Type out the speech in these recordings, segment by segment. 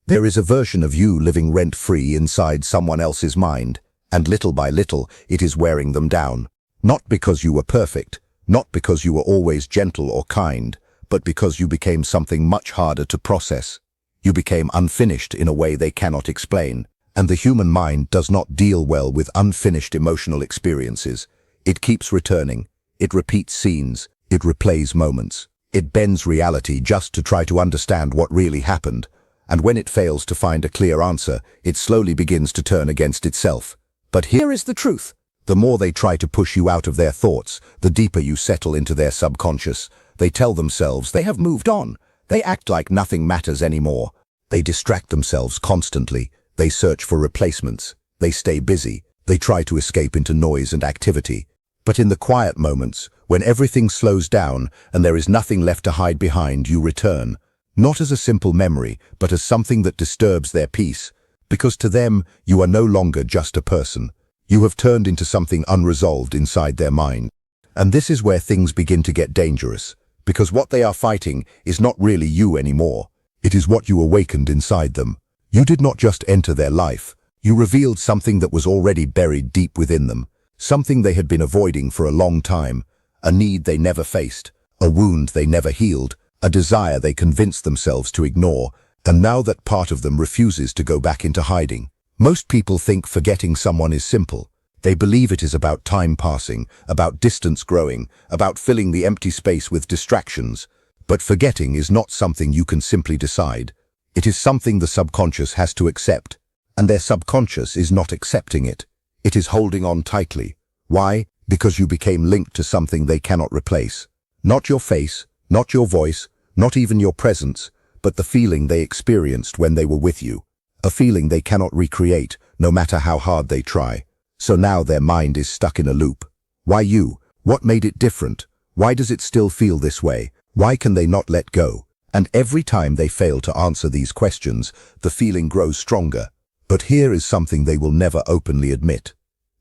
There is a version of you living rent-free inside someone else's mind, and little by little it is wearing them down. Not because you were perfect, not because you were always gentle or kind, but because you became something much harder to process. You became unfinished in a way they cannot explain. And the human mind does not deal well with unfinished emotional experiences. It keeps returning. It repeats scenes. It replays moments. It bends reality just to try to understand what really happened. And when it fails to find a clear answer, it slowly begins to turn against itself. But here is the truth. The more they try to push you out of their thoughts, the deeper you settle into their subconscious. They tell themselves they have moved on. They act like nothing matters anymore. They distract themselves constantly. They search for replacements. They stay busy. They try to escape into noise and activity. But in the quiet moments, when everything slows down and there is nothing left to hide behind, you return. Not as a simple memory, but as something that disturbs their peace. Because to them, you are no longer just a person. You have turned into something unresolved inside their mind. And this is where things begin to get dangerous. Because what they are fighting is not really you anymore. It is what you awakened inside them. You did not just enter their life. You revealed something that was already buried deep within them. Something they had been avoiding for a long time. A need they never faced. A wound they never healed. A desire they convinced themselves to ignore. And now that part of them refuses to go back into hiding. Most people think forgetting someone is simple. They believe it is about time passing, about distance growing, about filling the empty space with distractions. But forgetting is not something you can simply decide. It is something the subconscious has to accept, and their subconscious is not accepting it. It is holding on tightly. Why? Because you became linked to something they cannot replace. Not your face, not your voice, not even your presence, but the feeling they experienced when they were with you. A feeling they cannot recreate, no matter how hard they try. So now their mind is stuck in a loop. Why you? What made it different? Why does it still feel this way? Why can they not let go? And every time they fail to answer these questions, the feeling grows stronger. But here is something they will never openly admit.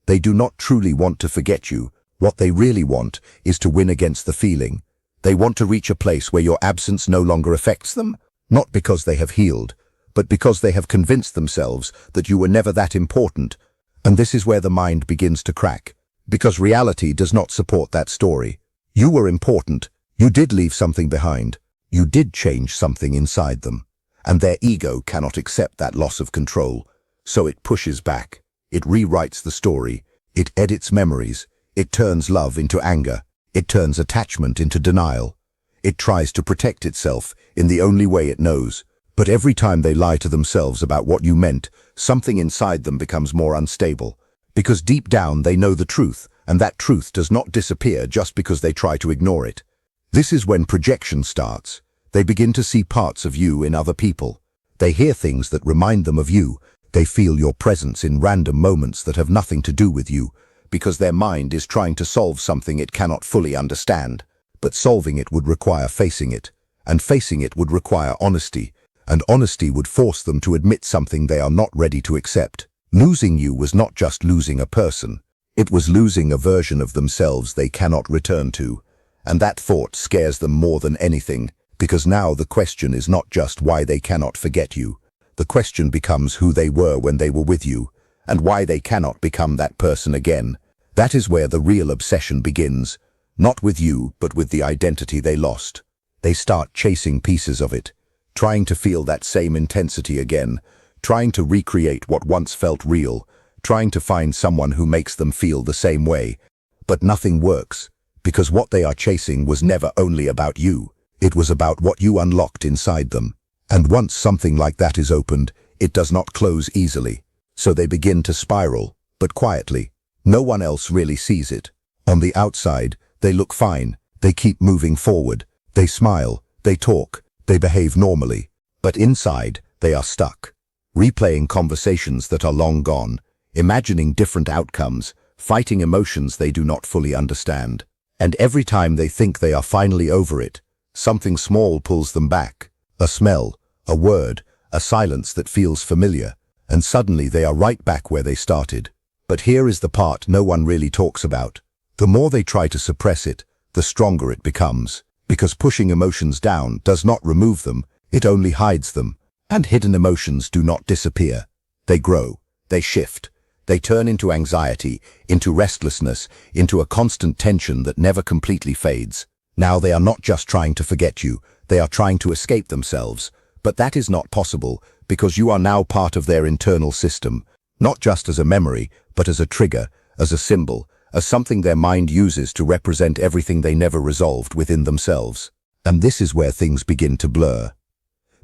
They do not truly want to forget you. What they really want is to win against the feeling. They want to reach a place where your absence no longer affects them, not because they have healed, but because they have convinced themselves that you were never that important. And this is where the mind begins to crack, because reality does not support that story. You were important. You did leave something behind. You did change something inside them, and their ego cannot accept that loss of control. So it pushes back. It rewrites the story. It edits memories. It turns love into anger. It turns attachment into denial. It tries to protect itself in the only way it knows. But every time they lie to themselves about what you meant, something inside them becomes more unstable. Because deep down they know the truth, and that truth does not disappear just because they try to ignore it. This is when projection starts. They begin to see parts of you in other people. They hear things that remind them of you. They feel your presence in random moments that have nothing to do with you, because their mind is trying to solve something it cannot fully understand. But solving it would require facing it, and facing it would require honesty, and honesty would force them to admit something they are not ready to accept. Losing you was not just losing a person. It was losing a version of themselves they cannot return to. And that thought scares them more than anything, because now the question is not just why they cannot forget you. The question becomes who they were when they were with you, and why they cannot become that person again. That is where the real obsession begins, not with you, but with the identity they lost. They start chasing pieces of it, trying to feel that same intensity again, trying to recreate what once felt real, trying to find someone who makes them feel the same way. But nothing works, because what they are chasing was never only about you. It was about what you unlocked inside them. And once something like that is opened, it does not close easily. So they begin to spiral, but quietly. No one else really sees it. On the outside, they look fine. They keep moving forward. They smile. They talk. They behave normally. But inside, they are stuck. Replaying conversations that are long gone. Imagining different outcomes. Fighting emotions they do not fully understand. And every time they think they are finally over it, something small pulls them back. A smell, a word, a silence that feels familiar, and suddenly they are right back where they started. But here is the part no one really talks about. The more they try to suppress it, the stronger it becomes, because pushing emotions down does not remove them, it only hides them. And hidden emotions do not disappear. They grow, they shift, they turn into anxiety, into restlessness, into a constant tension that never completely fades. Now they are not just trying to forget you, they are trying to escape themselves. But that is not possible because you are now part of their internal system, not just as a memory, but as a trigger, as a symbol, as something their mind uses to represent everything they never resolved within themselves. And this is where things begin to blur.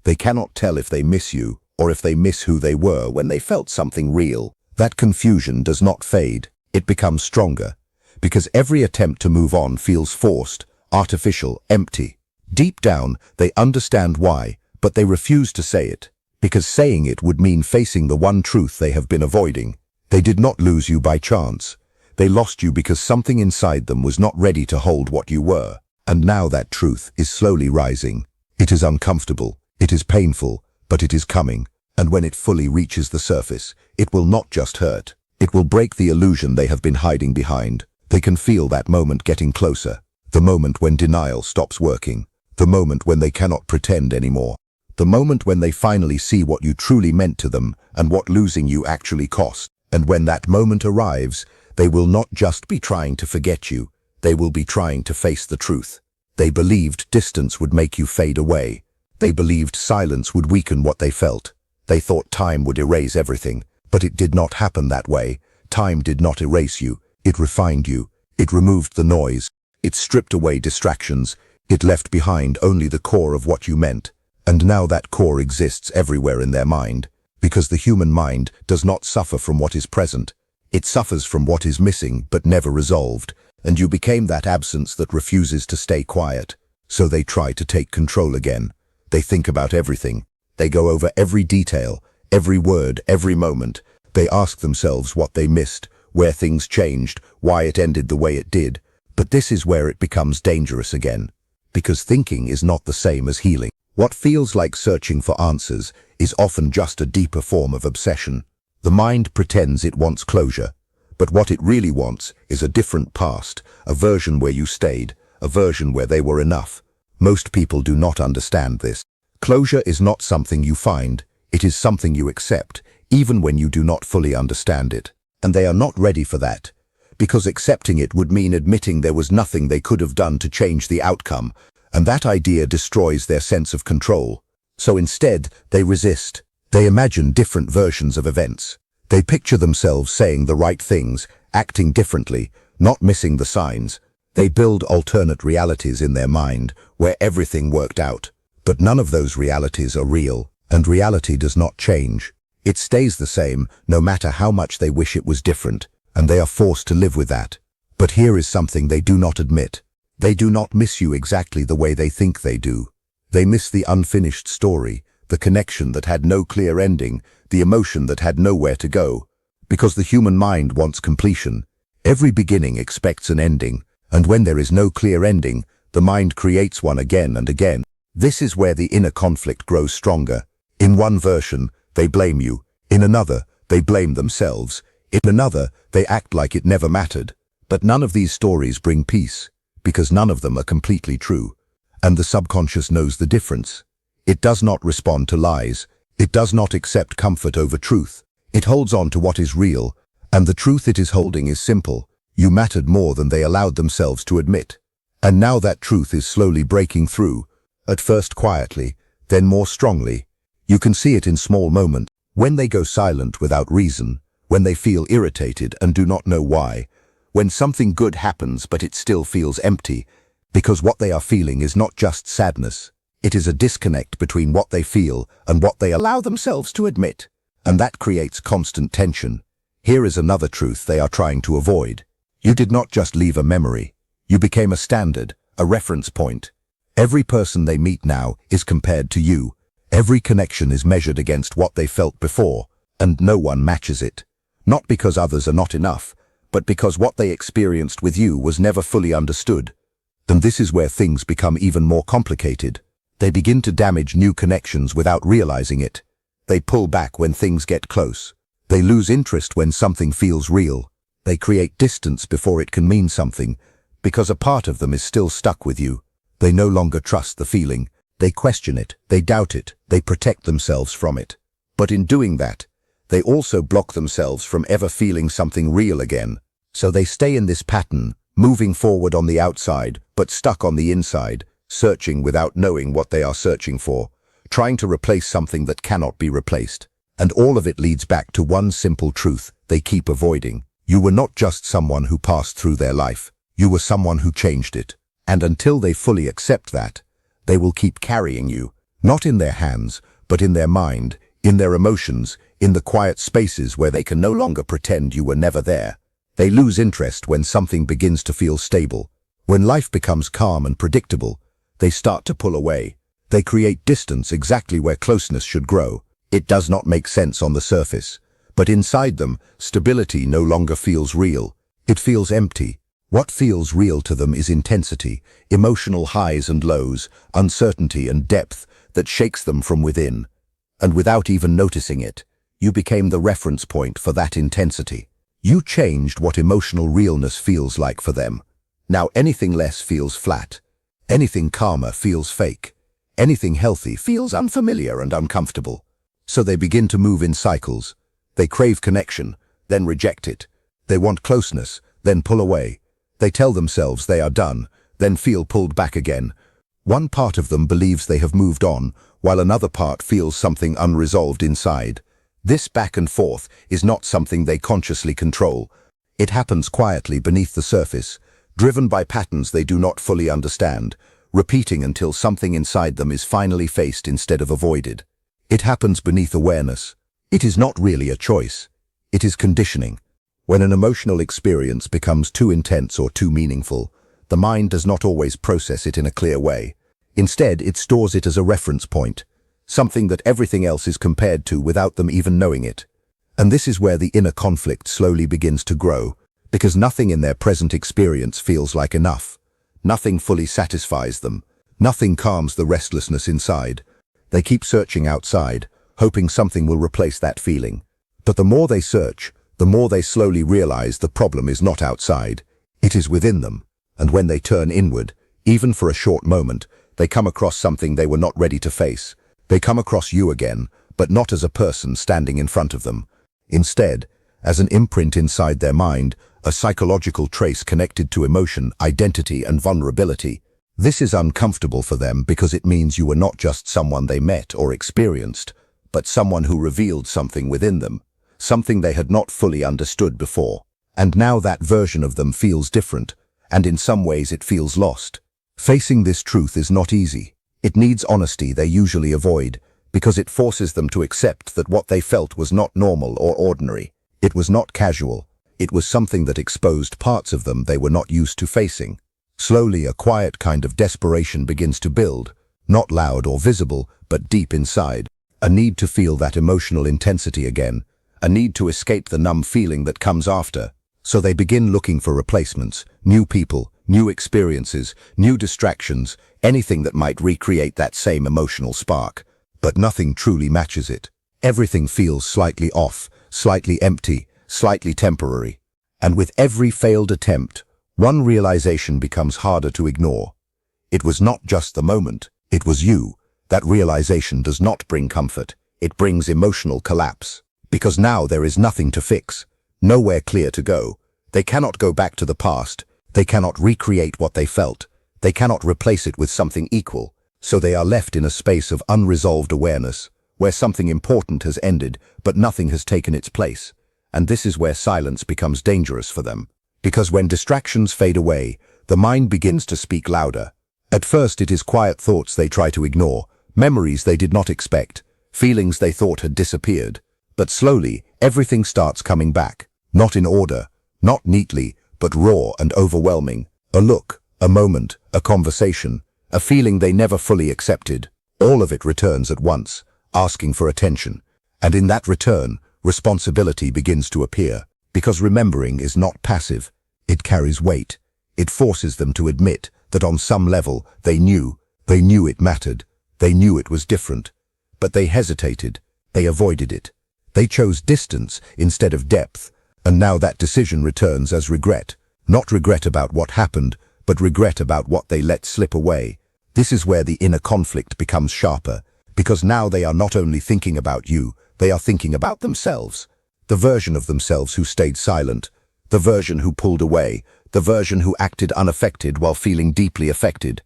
They cannot tell if they miss you or if they miss who they were when they felt something real. That confusion does not fade, it becomes stronger, because every attempt to move on feels forced, artificial, empty. Deep down, they understand why, but they refuse to say it, because saying it would mean facing the one truth they have been avoiding. They did not lose you by chance. They lost you because something inside them was not ready to hold what you were. And now that truth is slowly rising. It is uncomfortable, it is painful, but it is coming. And when it fully reaches the surface, it will not just hurt. It will break the illusion they have been hiding behind. They can feel that moment getting closer. The moment when denial stops working. The moment when they cannot pretend anymore. The moment when they finally see what you truly meant to them and what losing you actually cost. And when that moment arrives, they will not just be trying to forget you. They will be trying to face the truth. They believed distance would make you fade away. They believed silence would weaken what they felt. They thought time would erase everything, but it did not happen that way. Time did not erase you. It refined you. It removed the noise. It stripped away distractions. It left behind only the core of what you meant. And now that core exists everywhere in their mind, because the human mind does not suffer from what is present. It suffers from what is missing but never resolved, and you became that absence that refuses to stay quiet. So they try to take control again. They think about everything. They go over every detail, every word, every moment. They ask themselves what they missed, where things changed, why it ended the way it did. But this is where it becomes dangerous again, because thinking is not the same as healing. What feels like searching for answers is often just a deeper form of obsession. The mind pretends it wants closure, but what it really wants is a different past, a version where you stayed, a version where they were enough. Most people do not understand this. Closure is not something you find, it is something you accept, even when you do not fully understand it. And they are not ready for that, because accepting it would mean admitting there was nothing they could have done to change the outcome, and that idea destroys their sense of control. So instead, they resist. They imagine different versions of events. They picture themselves saying the right things, acting differently, not missing the signs. They build alternate realities in their mind, where everything worked out. But none of those realities are real, and reality does not change. It stays the same, no matter how much they wish it was different, and they are forced to live with that. But here is something they do not admit. They do not miss you exactly the way they think they do. They miss the unfinished story, the connection that had no clear ending, the emotion that had nowhere to go. Because the human mind wants completion. Every beginning expects an ending, and when there is no clear ending, the mind creates one again and again. This is where the inner conflict grows stronger. In one version, they blame you. In another, they blame themselves. In another, they act like it never mattered. But none of these stories bring peace, because none of them are completely true. And the subconscious knows the difference. It does not respond to lies. It does not accept comfort over truth. It holds on to what is real, and the truth it is holding is simple. You mattered more than they allowed themselves to admit. And now that truth is slowly breaking through, at first quietly, then more strongly. You can see it in small moments, when they go silent without reason, when they feel irritated and do not know why, when something good happens but it still feels empty, because what they are feeling is not just sadness. It is a disconnect between what they feel and what they allow themselves to admit. And that creates constant tension. Here is another truth they are trying to avoid. You did not just leave a memory. You became a standard, a reference point. Every person they meet now is compared to you. Every connection is measured against what they felt before, and no one matches it. Not because others are not enough, but because what they experienced with you was never fully understood. And this is where things become even more complicated. They begin to damage new connections without realizing it. They pull back when things get close. They lose interest when something feels real. They create distance before it can mean something, because a part of them is still stuck with you. They no longer trust the feeling. They question it, they doubt it, they protect themselves from it. But in doing that, they also block themselves from ever feeling something real again. So they stay in this pattern, moving forward on the outside, but stuck on the inside, searching without knowing what they are searching for, trying to replace something that cannot be replaced. And all of it leads back to one simple truth they keep avoiding. You were not just someone who passed through their life. You were someone who changed it. And until they fully accept that, they will keep carrying you, not in their hands, but in their mind, in their emotions, in the quiet spaces where they can no longer pretend you were never there. They lose interest when something begins to feel stable. When life becomes calm and predictable, they start to pull away. They create distance exactly where closeness should grow. It does not make sense on the surface, but inside them, stability no longer feels real. It feels empty. What feels real to them is intensity, emotional highs and lows, uncertainty and depth that shakes them from within. And without even noticing it, you became the reference point for that intensity. You changed what emotional realness feels like for them. Now anything less feels flat. Anything calmer feels fake. Anything healthy feels unfamiliar and uncomfortable. So they begin to move in cycles. They crave connection, then reject it. They want closeness, then pull away. They tell themselves they are done, then feel pulled back again. One part of them believes they have moved on, while another part feels something unresolved inside. This back and forth is not something they consciously control. It happens quietly beneath the surface, driven by patterns they do not fully understand, repeating until something inside them is finally faced instead of avoided. It happens beneath awareness. It is not really a choice. It is conditioning. When an emotional experience becomes too intense or too meaningful, the mind does not always process it in a clear way. Instead, it stores it as a reference point, something that everything else is compared to without them even knowing it. And this is where the inner conflict slowly begins to grow, because nothing in their present experience feels like enough. Nothing fully satisfies them. Nothing calms the restlessness inside. They keep searching outside, hoping something will replace that feeling. But the more they search, the more they slowly realize the problem is not outside. It is within them. And when they turn inward, even for a short moment, they come across something they were not ready to face. They come across you again, but not as a person standing in front of them. Instead, as an imprint inside their mind, a psychological trace connected to emotion, identity, and vulnerability. This is uncomfortable for them because it means you were not just someone they met or experienced, but someone who revealed something within them, something they had not fully understood before. And now that version of them feels different, and in some ways it feels lost. Facing this truth is not easy. It needs honesty they usually avoid, because it forces them to accept that what they felt was not normal or ordinary. It was not casual. It was something that exposed parts of them they were not used to facing. Slowly, a quiet kind of desperation begins to build, not loud or visible, but deep inside. A need to feel that emotional intensity again, a need to escape the numb feeling that comes after. So they begin looking for replacements, new people, new experiences, new distractions, anything that might recreate that same emotional spark. But nothing truly matches it. Everything feels slightly off, slightly empty, slightly temporary. And with every failed attempt, one realization becomes harder to ignore. It was not just the moment, it was you. That realization does not bring comfort, it brings emotional collapse. Because now there is nothing to fix, nowhere clear to go. They cannot go back to the past, they cannot recreate what they felt, they cannot replace it with something equal. So they are left in a space of unresolved awareness, where something important has ended, but nothing has taken its place. And this is where silence becomes dangerous for them. Because when distractions fade away, the mind begins to speak louder. At first it is quiet thoughts they try to ignore, memories they did not expect, feelings they thought had disappeared. But slowly, everything starts coming back. Not in order, not neatly, but raw and overwhelming. A look, a moment, a conversation, a feeling they never fully accepted. All of it returns at once, asking for attention. And in that return, responsibility begins to appear. Because remembering is not passive, it carries weight. It forces them to admit that on some level they knew it mattered, they knew it was different. But they hesitated, they avoided it. They chose distance instead of depth, and now that decision returns as regret. Not regret about what happened, but regret about what they let slip away. This is where the inner conflict becomes sharper, because now they are not only thinking about you, they are thinking about themselves. The version of themselves who stayed silent, the version who pulled away, the version who acted unaffected while feeling deeply affected.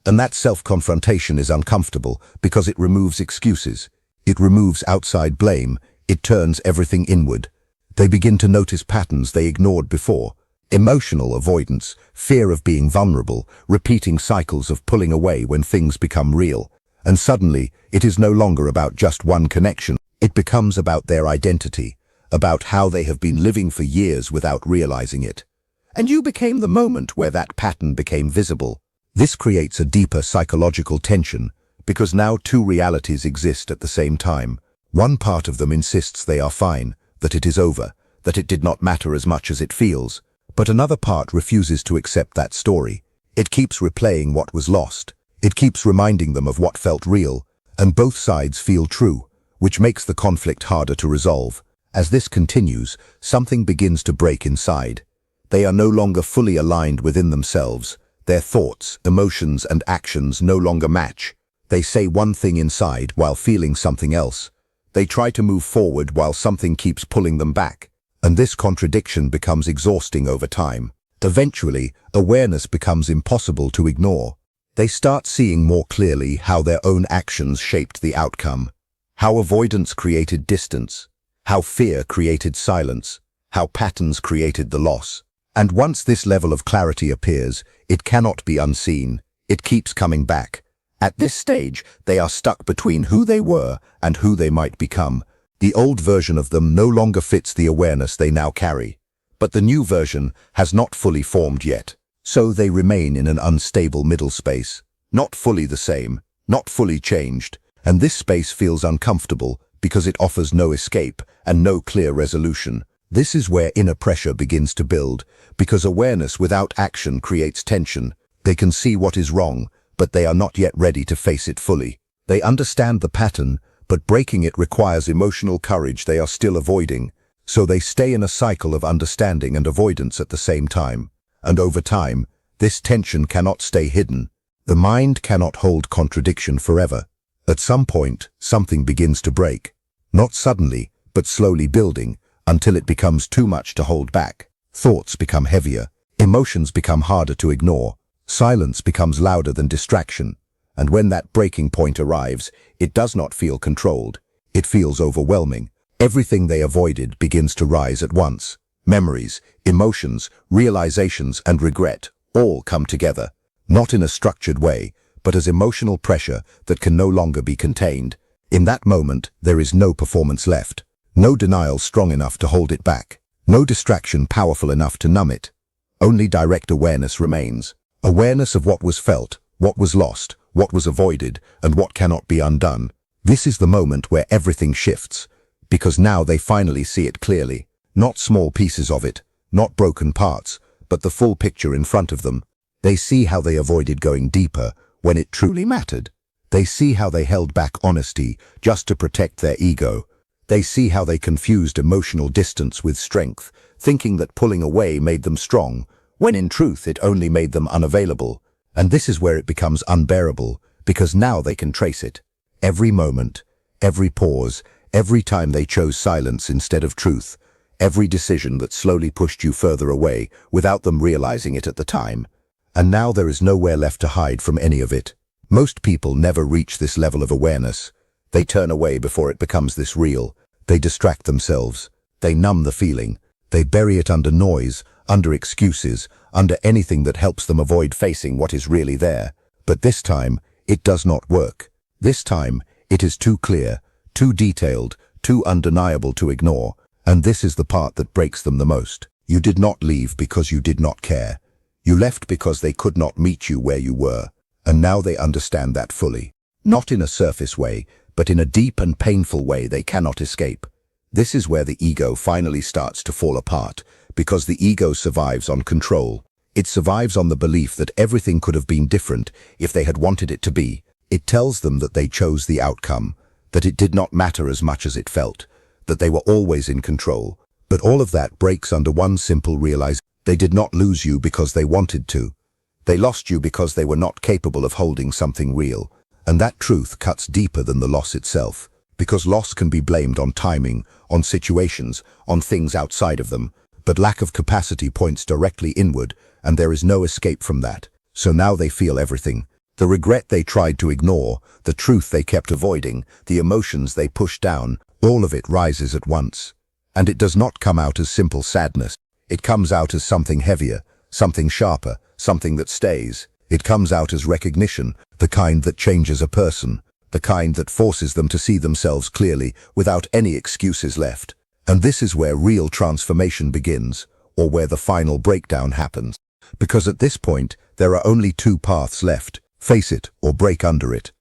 And that self-confrontation is uncomfortable because it removes excuses. It removes outside blame. It turns everything inward. They begin to notice patterns they ignored before. Emotional avoidance, fear of being vulnerable, repeating cycles of pulling away when things become real. And suddenly, it is no longer about just one connection. It becomes about their identity, about how they have been living for years without realizing it. And you became the moment where that pattern became visible. This creates a deeper psychological tension, because now two realities exist at the same time. One part of them insists they are fine, that it is over, that it did not matter as much as it feels. But another part refuses to accept that story. It keeps replaying what was lost. It keeps reminding them of what felt real, and both sides feel true, which makes the conflict harder to resolve. As this continues, something begins to break inside. They are no longer fully aligned within themselves. Their thoughts, emotions, and actions no longer match. They say one thing inside while feeling something else. They try to move forward while something keeps pulling them back. And this contradiction becomes exhausting over time. Eventually, awareness becomes impossible to ignore. They start seeing more clearly how their own actions shaped the outcome, how avoidance created distance, how fear created silence, how patterns created the loss. And once this level of clarity appears, it cannot be unseen. It keeps coming back. At this stage, they are stuck between who they were and who they might become. The old version of them no longer fits the awareness they now carry. But the new version has not fully formed yet. So they remain in an unstable middle space, not fully the same, not fully changed. And this space feels uncomfortable because it offers no escape and no clear resolution. This is where inner pressure begins to build, because awareness without action creates tension. They can see what is wrong, but they are not yet ready to face it fully. They understand the pattern, but breaking it requires emotional courage they are still avoiding. So they stay in a cycle of understanding and avoidance at the same time. And over time, this tension cannot stay hidden. The mind cannot hold contradiction forever. At some point, something begins to break. Not suddenly, but slowly building, until it becomes too much to hold back. Thoughts become heavier. Emotions become harder to ignore. Silence becomes louder than distraction. And when that breaking point arrives, it does not feel controlled. It feels overwhelming. Everything they avoided begins to rise at once. Memories, emotions, realizations, and regret all come together, not in a structured way, but as emotional pressure that can no longer be contained. In that moment, there is no performance left, no denial strong enough to hold it back, no distraction powerful enough to numb it. Only direct awareness remains. Awareness of what was felt, what was lost, what was avoided, and what cannot be undone. This is the moment where everything shifts, because now they finally see it clearly. Not small pieces of it, not broken parts, but the full picture in front of them. They see how they avoided going deeper when it truly mattered. They see how they held back honesty just to protect their ego. They see how they confused emotional distance with strength, thinking that pulling away made them strong, when in truth it only made them unavailable. And this is where it becomes unbearable, because now they can trace it. Every moment, every pause, every time they chose silence instead of truth, every decision that slowly pushed you further away without them realizing it at the time. And now there is nowhere left to hide from any of it. Most people never reach this level of awareness. They turn away before it becomes this real. They distract themselves. They numb the feeling. They bury it under noise, under excuses, under anything that helps them avoid facing what is really there. But this time, it does not work. This time, it is too clear, too detailed, too undeniable to ignore. And this is the part that breaks them the most. You did not leave because you did not care. You left because they could not meet you where you were. And now they understand that fully. Not in a surface way, but in a deep and painful way they cannot escape. This is where the ego finally starts to fall apart, because the ego survives on control. It survives on the belief that everything could have been different if they had wanted it to be. It tells them that they chose the outcome, that it did not matter as much as it felt, that they were always in control. But all of that breaks under one simple realization. They did not lose you because they wanted to. They lost you because they were not capable of holding something real. And that truth cuts deeper than the loss itself, because loss can be blamed on timing, on situations, on things outside of them. But lack of capacity points directly inward, and there is no escape from that. So now they feel everything. The regret they tried to ignore, the truth they kept avoiding, the emotions they pushed down, all of it rises at once. And it does not come out as simple sadness. It comes out as something heavier, something sharper, something that stays. It comes out as recognition, the kind that changes a person, the kind that forces them to see themselves clearly without any excuses left. And this is where real transformation begins, or where the final breakdown happens. Because at this point, there are only two paths left: face it or break under it.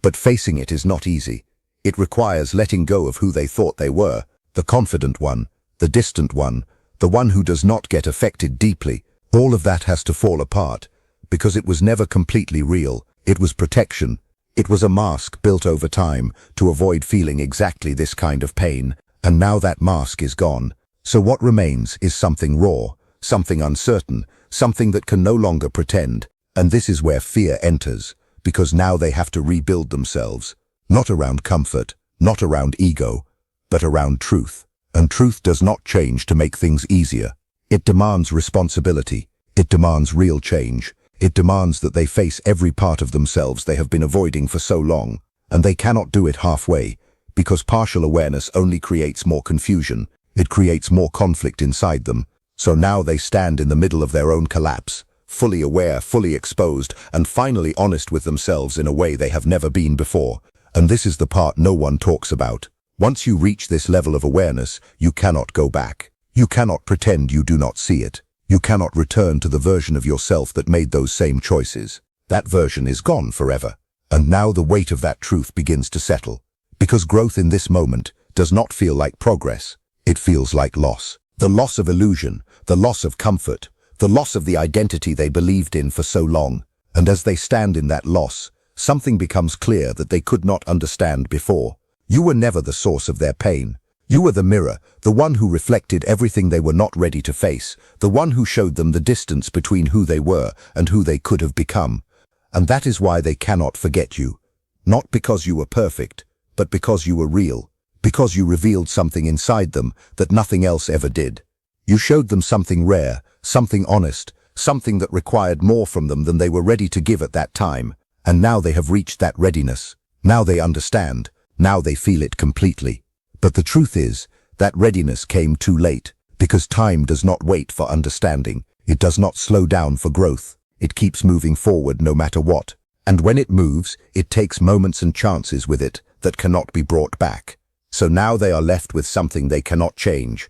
But facing it is not easy. It requires letting go of who they thought they were, the confident one, the distant one, the one who does not get affected deeply. All of that has to fall apart, because it was never completely real. It was protection. It was a mask built over time to avoid feeling exactly this kind of pain. And now that mask is gone. So what remains is something raw, something uncertain, something that can no longer pretend. And this is where fear enters, because now they have to rebuild themselves, not around comfort, not around ego, but around truth. And truth does not change to make things easier. It demands responsibility. It demands real change. It demands that they face every part of themselves they have been avoiding for so long. And they cannot do it halfway, because partial awareness only creates more confusion. It creates more conflict inside them. So now they stand in the middle of their own collapse, fully aware, fully exposed, and finally honest with themselves in a way they have never been before. And this is the part no one talks about. Once you reach this level of awareness, you cannot go back. You cannot pretend you do not see it. You cannot return to the version of yourself that made those same choices. That version is gone forever. And now the weight of that truth begins to settle. Because growth in this moment does not feel like progress. It feels like loss. The loss of illusion, the loss of comfort, the loss of the identity they believed in for so long. And as they stand in that loss, something becomes clear that they could not understand before. You were never the source of their pain. You were the mirror, the one who reflected everything they were not ready to face, the one who showed them the distance between who they were and who they could have become. And that is why they cannot forget you. Not because you were perfect, but because you were real. Because you revealed something inside them that nothing else ever did. You showed them something rare, something honest, something that required more from them than they were ready to give at that time. And now they have reached that readiness. Now they understand. Now they feel it completely. But the truth is, that readiness came too late, because time does not wait for understanding. It does not slow down for growth. It keeps moving forward no matter what. And when it moves, it takes moments and chances with it that cannot be brought back. So now they are left with something they cannot change.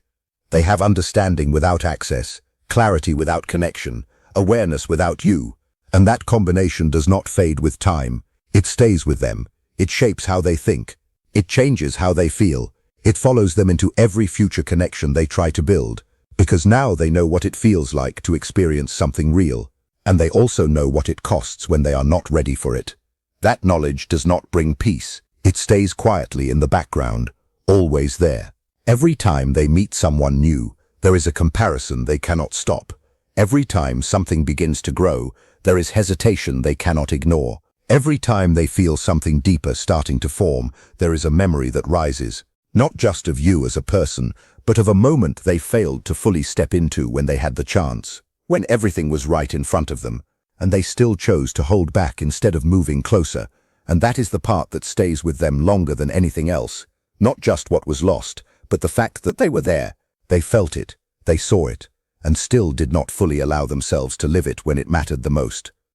They have understanding without access, clarity without connection, awareness without you. And that combination does not fade with time. It stays with them. It shapes how they think. It changes how they feel. It follows them into every future connection they try to build. Because now they know what it feels like to experience something real. And they also know what it costs when they are not ready for it. That knowledge does not bring peace. It stays quietly in the background, always there. Every time they meet someone new, there is a comparison they cannot stop. Every time something begins to grow, there is hesitation they cannot ignore. Every time they feel something deeper starting to form, there is a memory that rises. Not just of you as a person, but of a moment they failed to fully step into when they had the chance. When everything was right in front of them, and they still chose to hold back instead of moving closer. And that is the part that stays with them longer than anything else. Not just what was lost, but the fact that they were there. They felt it, they saw it, and still did not fully allow themselves to live it when it mattered the most.